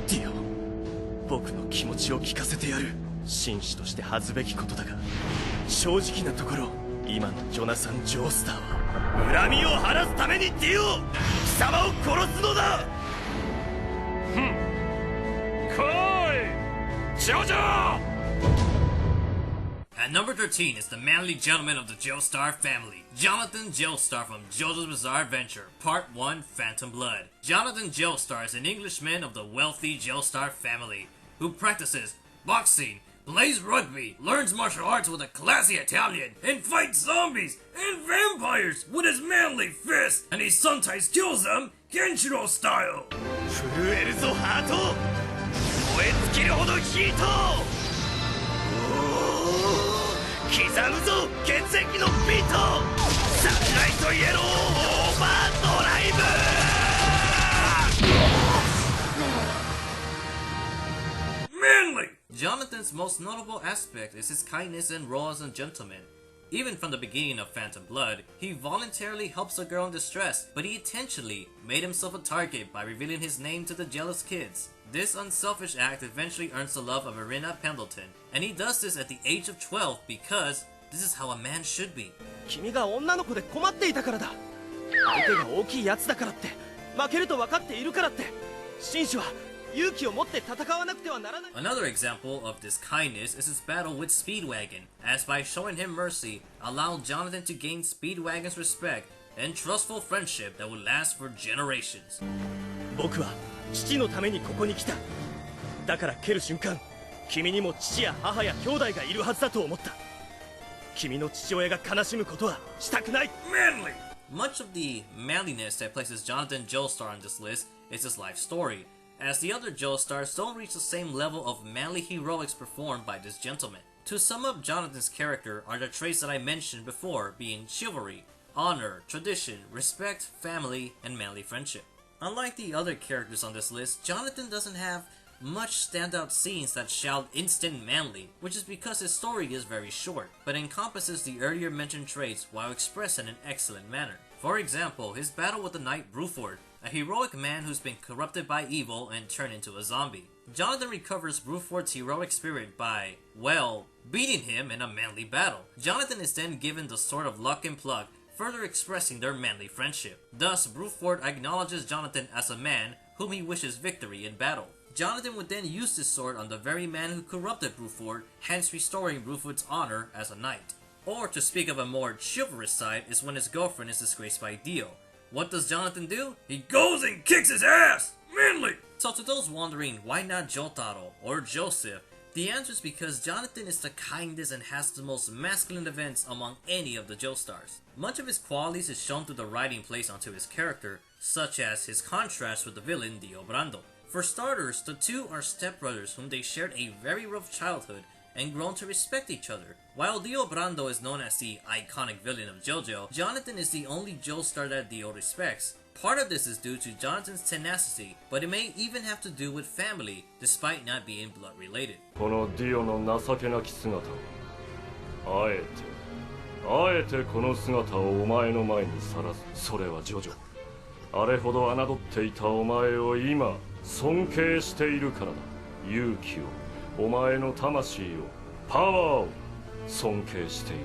ディオ、僕の気持ちを聞かせてやる。紳士として恥ずべきことだが、正直なところ今のジョナサン・ジョースターは恨みを晴らすためにディオ、貴様を殺すのだ。来い、ジョジョ! At number 13 is the manly gentleman of the Joestar family, Jonathan Joestar from JoJo's Bizarre Adventure, Part 1, Phantom Blood. Jonathan Joestar is an Englishman of the wealthy Joestar family, who practices boxing, plays rugby, learns martial arts with a classy Italian, and fights zombies and vampires with his manly fist, and he sometimes kills them Kenshiro style. 震えるぞハート、燃え尽きるほどヒート、刻むぞ血液のビート、サンライトイエローオーバードライブ。Manly! Jonathan's most notable aspect is his kindness and role as a gentleman. Even from the beginning of Phantom Blood, he voluntarily helps a girl in distress, but he intentionally made himself a target by revealing his name to the jealous kids. This unselfish act eventually earns the love of Irina Pendleton, and he does this at the age of 12 because this is how a man should be. 君が女の子で困っていたからだ。相手が大きいやつだからって、負けると分かっているからって、紳士は勇気を持って戦わなくてはならない。 Another example of this kindness is his battle with Speedwagon, as by showing him mercy, allowed Jonathan to gain Speedwagon's respect and trustful friendship that would last for generations. 僕は父のためにここに来た。だから蹴る瞬間、君にも父や母や兄弟がいるはずだと思った。君の父親が悲しむことはしたくない。 Manly! Much of the manliness that places Jonathan Joestar on this list is his life story, as the other Joestars don't reach the same level of manly heroics performed by this gentleman. To sum up Jonathan's character are the traits that I mentioned before, being chivalry, honor, tradition, respect, family, and manly friendship. Unlike the other characters on this list, Jonathan doesn't have much standout scenes that shout instant manly, which is because his story is very short, but encompasses the earlier mentioned traits while expressed in an excellent manner. For example, his battle with the knight Bruford, a heroic man who's been corrupted by evil and turned into a zombie. Jonathan recovers Bruford's heroic spirit by, well, beating him in a manly battle. Jonathan is then given the Sword of Luck and Pluck, further expressing their manly friendship. Thus, Bruford acknowledges Jonathan as a man whom he wishes victory in battle. Jonathan would then use this sword on the very man who corrupted Bruford, hence restoring Bruford's honor as a knight. Or, to speak of a more chivalrous side, is when his girlfriend is disgraced by Dio. What does Jonathan do? He goes and kicks his ass! Manly! So to those wondering why not Jotaro or Joseph, the answer is because Jonathan is the kindest and has the most masculine events among any of the Joestars. Much of his qualities is shown through the writing placed onto his character, such as his contrast with the villain Dio Brando. For starters, the two are stepbrothers whom they shared a very rough childhood and grown to respect each other. While Dio Brando is known as the iconic villain of JoJo, Jonathan is the only Joestar that Dio respects. Part of this is due to Jonathan's tenacity, but it may even have to do with family, despite not being blood related. このディオの情けなき姿をあえてこの姿をお前の前にさらす。それはジョジョ。あれほど侮っていたお前を今尊敬しているからだ。勇気を、お前の魂を、パワーを尊敬している。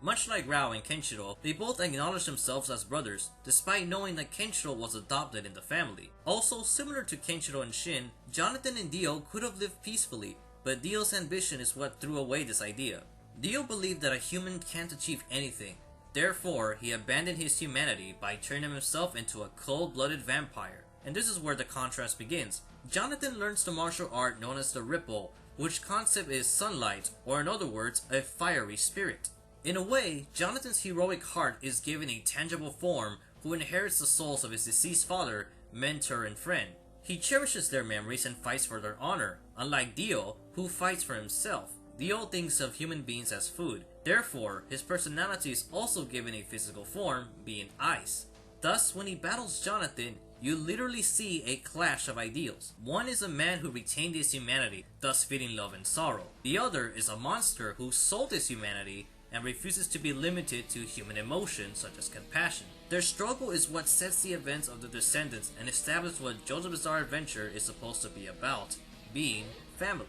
Much like Rao and Kenshiro, they both acknowledge themselves as brothers, despite knowing that Kenshiro was adopted in the family. Also, similar to Kenshiro and Shin, Jonathan and Dio could have lived peacefully, but Dio's ambition is what threw away this idea. Dio believed that a human can't achieve anything. Therefore, he abandoned his humanity by turning himself into a cold-blooded vampire. And this is where the contrast begins. Jonathan learns the martial art known as the Ripple, which concept is sunlight, or in other words, a fiery spirit. In a way, Jonathan's heroic heart is given a tangible form who inherits the souls of his deceased father, mentor, and friend. He cherishes their memories and fights for their honor, unlike Dio, who fights for himself. Dio thinks of human beings as food. Therefore, his personality is also given a physical form, being ice. Thus, when he battles Jonathan, you literally see a clash of ideals. One is a man who retained his humanity, thus feeling love and sorrow. The other is a monster who sold his humanity and refuses to be limited to human emotions such as compassion. Their struggle is what sets the events of the Descendants and establishes what JoJo's Bizarre Adventure is supposed to be about, being family.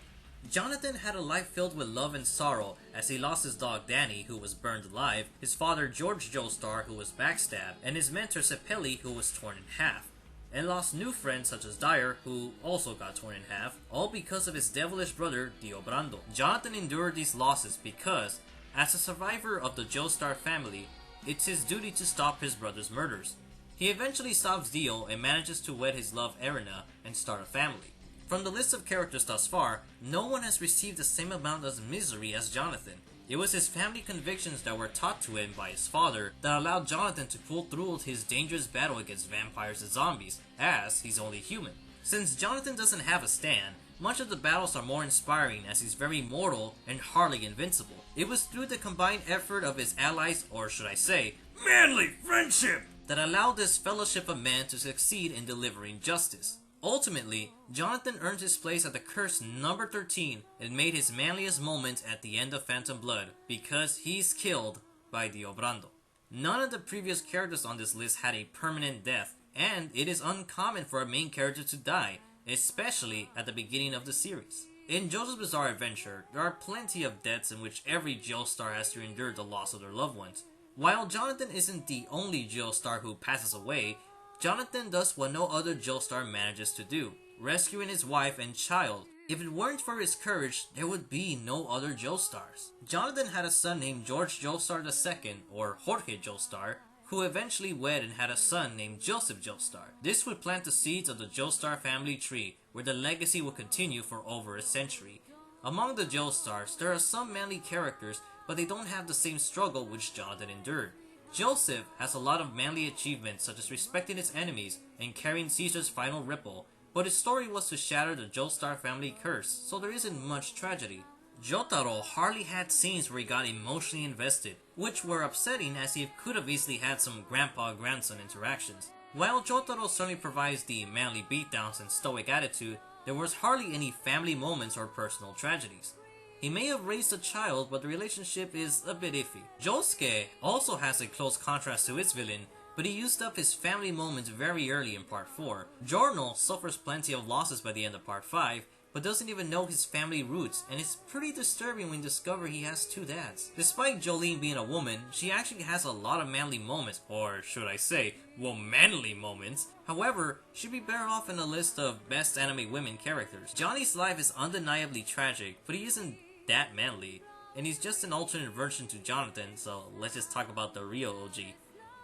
Jonathan had a life filled with love and sorrow as he lost his dog Danny, who was burned alive, his father George Joestar, who was backstabbed, and his mentor Sepeli, who was torn in half, and lost new friends such as Dyer, who also got torn in half, all because of his devilish brother Dio Brando. Jonathan endured these losses because, as a survivor of the Joestar family, it's his duty to stop his brother's murders. He eventually stops Dio and manages to wed his love Erina and start a family. From the list of characters thus far, no one has received the same amount of misery as Jonathan. It was his family convictions that were taught to him by his father that allowed Jonathan to pull through his dangerous battle against vampires and zombies, as he's only human. Since Jonathan doesn't have a stand, much of the battles are more inspiring as he's very mortal and hardly invincible. It was through the combined effort of his allies, or should I say, manly friendship, that allowed this fellowship of men to succeed in delivering justice. Ultimately, Jonathan earned his place at the curse number 13 and made his manliest moment at the end of Phantom Blood because he's killed by Dio Brando. None of the previous characters on this list had a permanent death, and it is uncommon for a main character to die, especially at the beginning of the series. In JoJo's Bizarre Adventure, there are plenty of deaths in which every Joestar has to endure the loss of their loved ones. While Jonathan isn't the only Joestar who passes away, Jonathan does what no other Joestar manages to do, rescuing his wife and child. If it weren't for his courage, there would be no other Joestars. Jonathan had a son named George Joestar II, or Jorge Joestar, who eventually wed and had a son named Joseph Joestar. This would plant the seeds of the Joestar family tree, where the legacy will continue for over a century. Among the Joestars, there are some manly characters, but they don't have the same struggle which Jonathan endured. Joseph has a lot of manly achievements such as respecting his enemies and carrying Caesar's final ripple, but his story was to shatter the Joestar family curse, so there isn't much tragedy. Jotaro hardly had scenes where he got emotionally invested, which were upsetting as he could have easily had some grandpa-grandson interactions. While Jotaro certainly provides the manly beatdowns and stoic attitude, there was hardly any family moments or personal tragedies. He may have raised a child, but the relationship is a bit iffy. Josuke also has a close contrast to its villain, but he used up his family moments very early in Part 4. Giorno suffers plenty of losses by the end of Part 5, but doesn't even know his family roots, and it's pretty disturbing when you discover he has two dads. Despite Jolene being a woman, she actually has a lot of manly moments, or should I say, womanly moments. However, she'd be better off in the list of best anime women characters. Johnny's life is undeniably tragic, but he isn't that manly, and he's just an alternate version to Jonathan, so let's just talk about the real OG.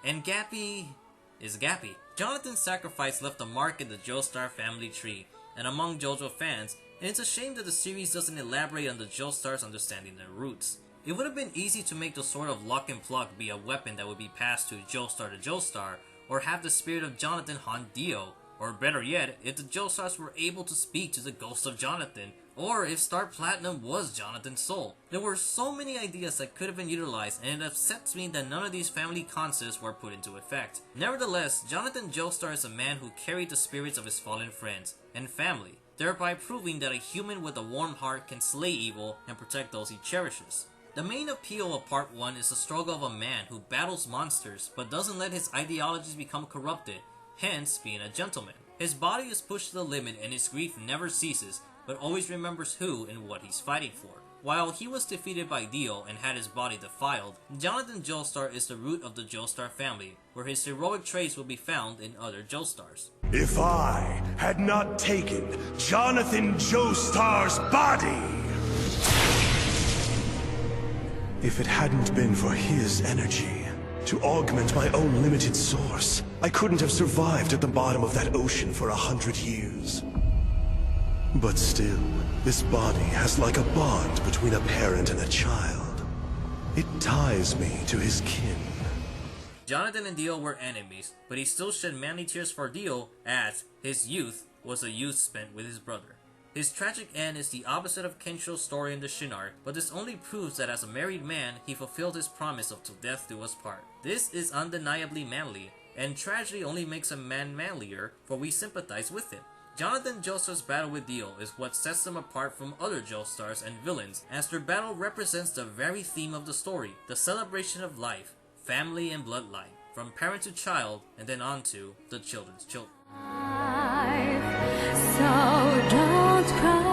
And Gappy is Gappy. Jonathan's sacrifice left a mark in the Joestar family tree, and among JoJo fans, and it's a shame that the series doesn't elaborate on the Joestars understanding their roots. It would have been easy to make the sort of lock and pluck be a weapon that would be passed to Joestar to Joestar, or have the spirit of Jonathan haunt Dio, or better yet, if the Joestars were able to speak to the ghost of Jonathan, or if Star Platinum was Jonathan's soul. There were so many ideas that could have been utilized, and it upsets me that none of these family concepts were put into effect. Nevertheless, Jonathan Joestar is a man who carried the spirits of his fallen friends and family, thereby proving that a human with a warm heart can slay evil and protect those he cherishes. The main appeal of Part 1 is the struggle of a man who battles monsters but doesn't let his ideologies become corrupted, hence being a gentleman. His body is pushed to the limit and his grief never ceases, but always remembers who and what he's fighting for. While he was defeated by Dio and had his body defiled, Jonathan Joestar is the root of the Joestar family, where his heroic traits will be found in other Joestars. If I had not taken Jonathan Joestar's body, if it hadn't been for his energy to augment my own limited source, I couldn't have survived at the bottom of that ocean for 100 years. But still, this body has like a bond between a parent and a child. It ties me to his kin. Jonathan and Dio were enemies, but he still shed manly tears for Dio, as his youth was a youth spent with his brother. His tragic end is the opposite of Kensho's story in the Shin arc, but this only proves that as a married man, he fulfilled his promise of till death do us part. This is undeniably manly, and tragedy only makes a man manlier, for we sympathize with him. Jonathan Joestar's battle with Dio is what sets them apart from other Joestars and villains, as their battle represents the very theme of the story, the celebration of life, family and bloodline, from parent to child, and then on to the children's children. So don't cry.